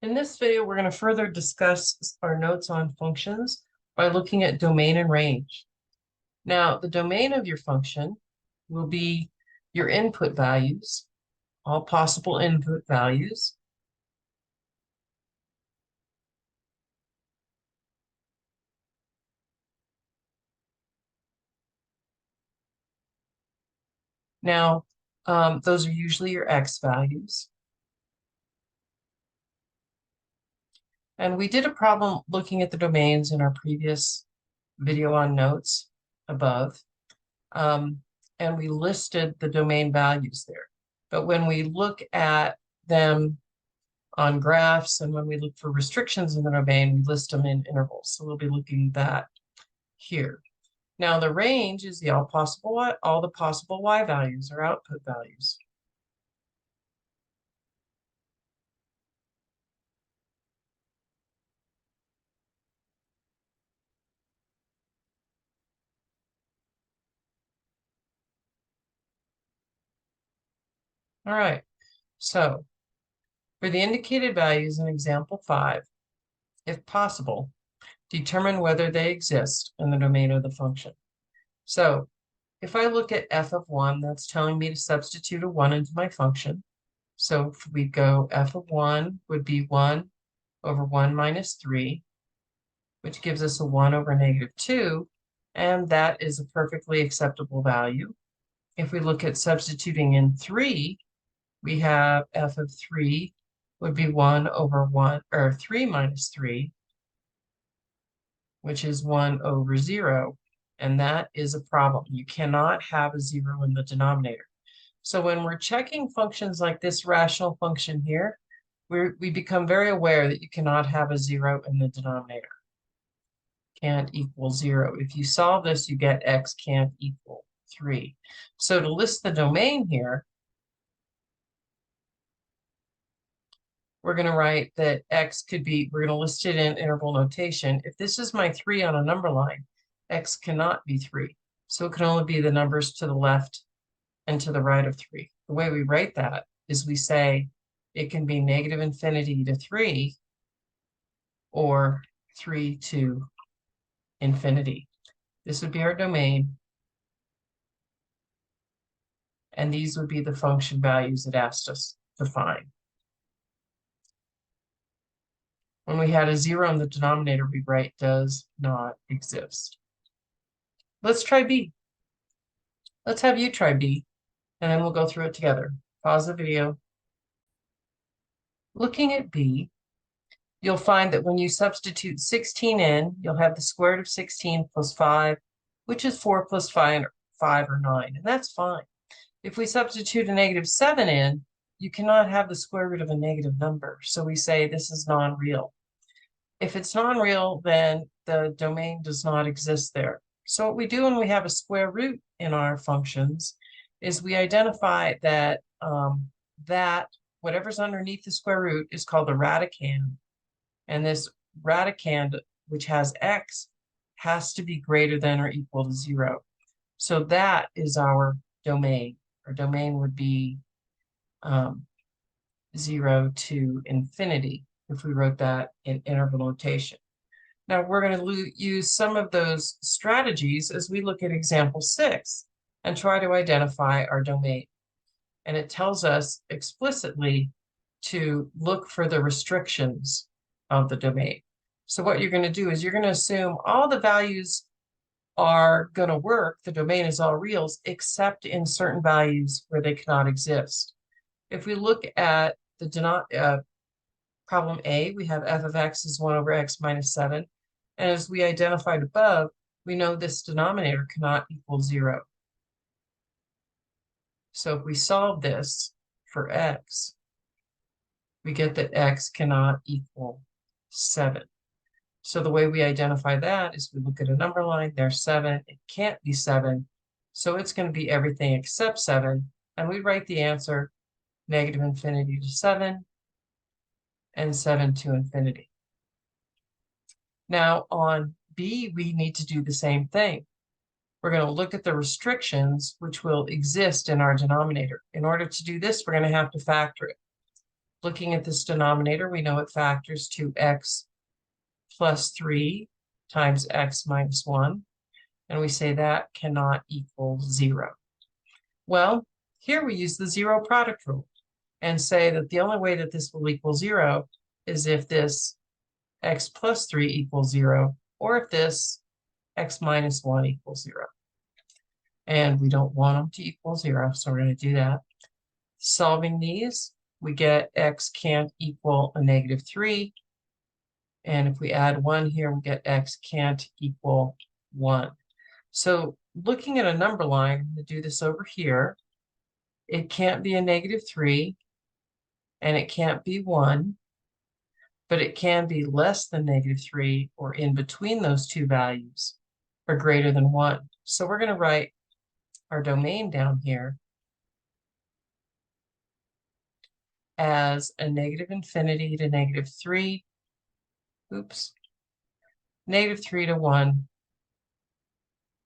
In this video, we're going to further discuss our notes on functions by looking at domain and range. Now, the domain of your function will be your input values, all possible input values. Now, those are usually your x values. And we did a problem looking at the domains in our previous video on notes above. And we listed the domain values there. But when we look at them on graphs and when we look for restrictions in the domain, we list them in intervals. So we'll be looking at that here. Now the range is all the possible y values or output values. All right, so for the indicated values in example 5, if possible, determine whether they exist in the domain of the function. So if I look at f of 1, that's telling me to substitute a 1 into my function. So if we go f of 1 would be 1 over 1 minus 3, which gives us a 1 over negative 2, and that is a perfectly acceptable value. If we look at substituting in 3, we have f of 3 would be 1 over 1, or 3 minus 3, which is 1 over 0, and that is a problem. You cannot have a 0 in the denominator. So when we're checking functions like this rational function here, we become very aware that you cannot have a 0 in the denominator. Can't equal 0. If you solve this, you get x can't equal 3. So to list the domain here, we're going to write that x could be, we're going to list it in interval notation. If this is my 3 on a number line, x cannot be 3. So it can only be the numbers to the left and to the right of 3. The way we write that is we say it can be negative infinity to 3 or 3 to infinity. This would be our domain. And these would be the function values it asked us to find. When we had a 0 in the denominator, we write does not exist. Let's try B. Let's have you try B, and then we'll go through it together. Pause the video. Looking at B, you'll find that when you substitute 16 in, you'll have the square root of 16 plus 5, which is 4 plus 5 or 9, and that's fine. If we substitute a negative 7 in, you cannot have the square root of a negative number, so we say this is non-real. If it's non-real, then the domain does not exist there. So what we do when we have a square root in our functions is we identify that that whatever's underneath the square root is called the radicand. And this radicand, which has x, has to be greater than or equal to 0. So that is our domain. Our domain would be 0 to infinity if we wrote that in interval notation. Now we're going to use some of those strategies as we look at example 6 and try to identify our domain. And it tells us explicitly to look for the restrictions of the domain. So what you're going to do is you're going to assume all the values are going to work, the domain is all reals, except in certain values where they cannot exist. If we look at the problem A, we have f of x is 1 over x minus 7. And as we identified above, we know this denominator cannot equal 0. So if we solve this for x, we get that x cannot equal 7. So the way we identify that is we look at a number line, there's 7, it can't be 7, so it's going to be everything except 7, and we write the answer negative infinity to 7 and 7 to infinity. Now on B, we need to do the same thing. We're going to look at the restrictions which will exist in our denominator. In order to do this, we're going to have to factor it. Looking at this denominator, we know it factors to x plus 3 times x minus 1. And we say that cannot equal 0. Well, here we use the zero product rule and say that the only way that this will equal 0 is if this x plus 3 equals 0, or if this x minus 1 equals 0. And we don't want them to equal 0, so we're going to do that. Solving these, we get x can't equal a -3. And if we add 1 here, we get x can't equal 1. So looking at a number line, I'm going to do this over here. It can't be a -3, and it can't be 1, but it can be less than -3 or in between those two values or greater than 1. So we're going to write our domain down here as a -infinity to -3, -3 to 1,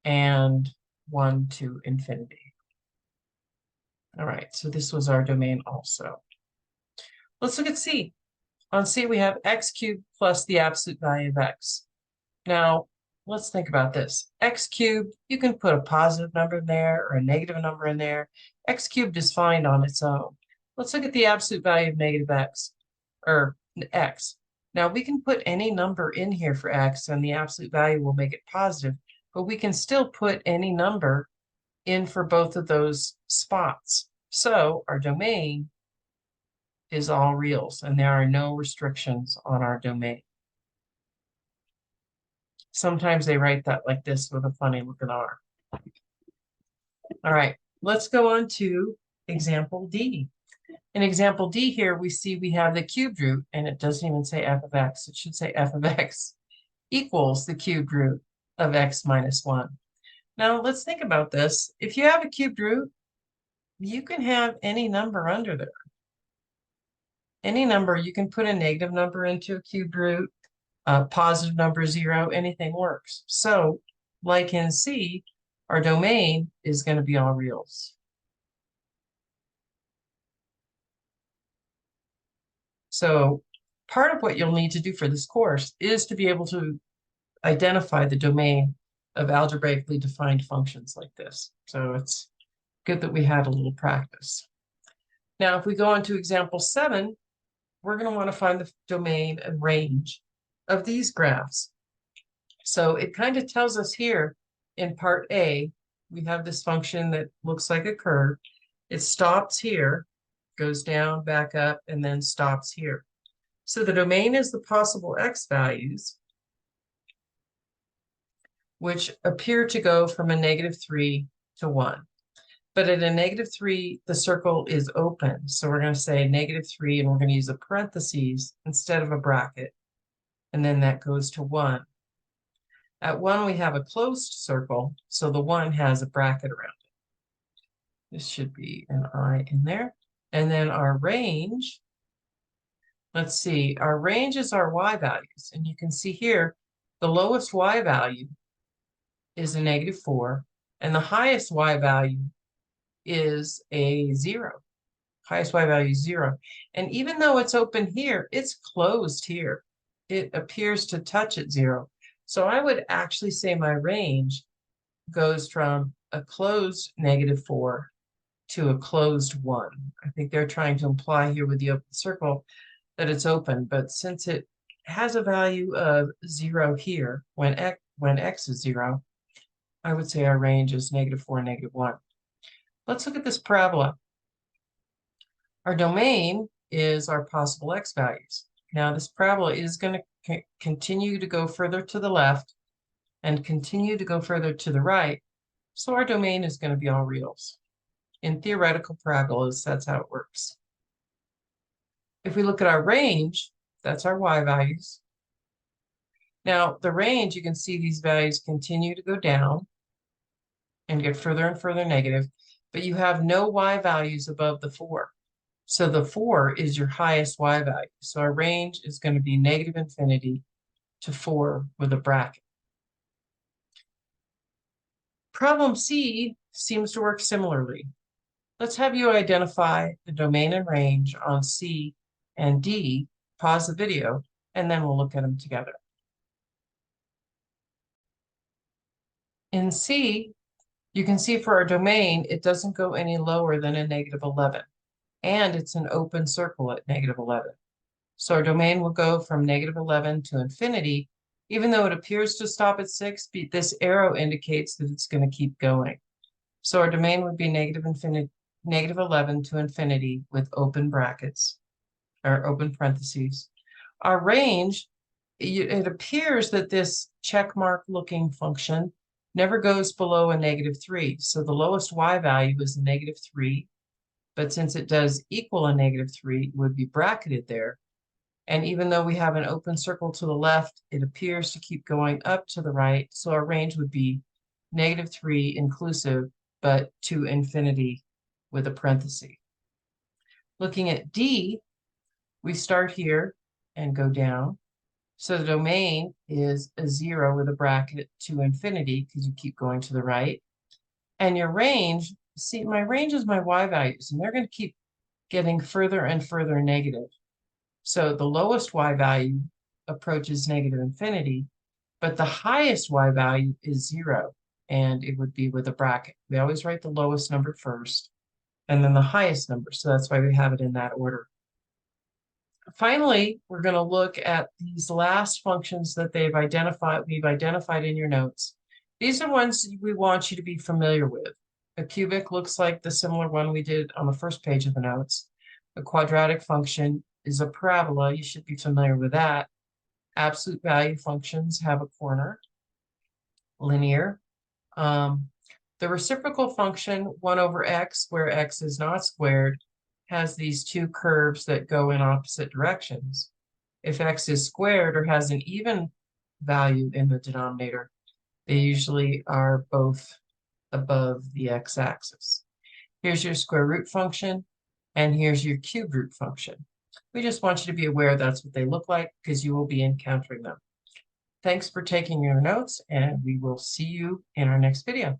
and 1 to infinity. All right, so this was our domain also. Let's look at C. On C, we have x cubed plus the absolute value of x. Now, let's think about this. X cubed, you can put a positive number in there or a negative number in there. X cubed is fine on its own. Let's look at the absolute value of -x, or x. Now, we can put any number in here for x, and the absolute value will make it positive, but we can still put any number in for both of those spots. So our domain is all reals, and there are no restrictions on our domain. Sometimes they write that like this with a funny looking R. All right, let's go on to example D. In example D here, we see we have the cubed root, and it doesn't even say f of x. It should say f of x equals the cubed root of x minus 1. Now, let's think about this. If you have a cubed root, you can have any number under there. Any number, you can put a negative number into a cubed root, a positive number 0, anything works. So, like in C, our domain is going to be all reals. So, part of what you'll need to do for this course is to be able to identify the domain of algebraically defined functions like this. So it's good that we had a little practice. Now, if we go on to example 7, we're going to want to find the domain and range of these graphs. So it kind of tells us here in part A, we have this function that looks like a curve. It stops here, goes down, back up, and then stops here. So the domain is the possible x values, which appear to go from a -3 to 1. But at a -3, the circle is open. So we're going to say -3, and we're going to use a parentheses instead of a bracket. And then that goes to 1. At 1, we have a closed circle, so the 1 has a bracket around it. This should be an I in there. And then our range, let's see, our range is our y values. And you can see here, the lowest y value is a -4, and the highest y value is a 0. Highest y value is 0. And even though it's open here, it's closed here. It appears to touch at 0. So I would actually say my range goes from a closed -4 to a closed 1. I think they're trying to imply here with the open circle that it's open, but since it has a value of 0 here, when x is 0, I would say our range is -4, -1. Let's look at this parabola. Our domain is our possible x values. Now, this parabola is going to continue to go further to the left and continue to go further to the right. So our domain is going to be all reals. In theoretical parabolas, that's how it works. If we look at our range, that's our y values. Now, the range, you can see these values continue to go down and get further and further negative, but you have no y values above the 4. So the 4 is your highest y value. So our range is going to be -infinity to 4 with a bracket. Problem C seems to work similarly. Let's have you identify the domain and range on C and D, pause the video, and then we'll look at them together. In C, you can see for our domain, it doesn't go any lower than a -11, and it's an open circle at -11. So our domain will go from -11 to infinity, even though it appears to stop at 6, this arrow indicates that it's going to keep going. So our domain would be -11 to infinity with open brackets, or open parentheses. Our range, it appears that this check mark looking function never goes below a -3. So the lowest y value is a -3, but since it does equal a -3, it would be bracketed there. And even though we have an open circle to the left, it appears to keep going up to the right. So our range would be -3 inclusive, but to infinity with a parenthesis. Looking at D, we start here and go down. So the domain is a 0 with a bracket to infinity because you keep going to the right. And your range, see, my range is my y values, and they're going to keep getting further and further negative. So the lowest y value approaches -infinity, but the highest y value is 0, and it would be with a bracket. We always write the lowest number first, and then the highest number. So that's why we have it in that order. Finally, we're going to look at these last functions that we've identified in your notes. These are ones we want you to be familiar with. A cubic looks like the similar one we did on the first page of the notes. A quadratic function is a parabola. You should be familiar with that. Absolute value functions have a corner. Linear. The reciprocal function 1 over x, where x is not squared, has these two curves that go in opposite directions. If x is squared or has an even value in the denominator, they usually are both above the x-axis. Here's your square root function, and here's your cube root function. We just want you to be aware that's what they look like because you will be encountering them. Thanks for taking your notes, and we will see you in our next video.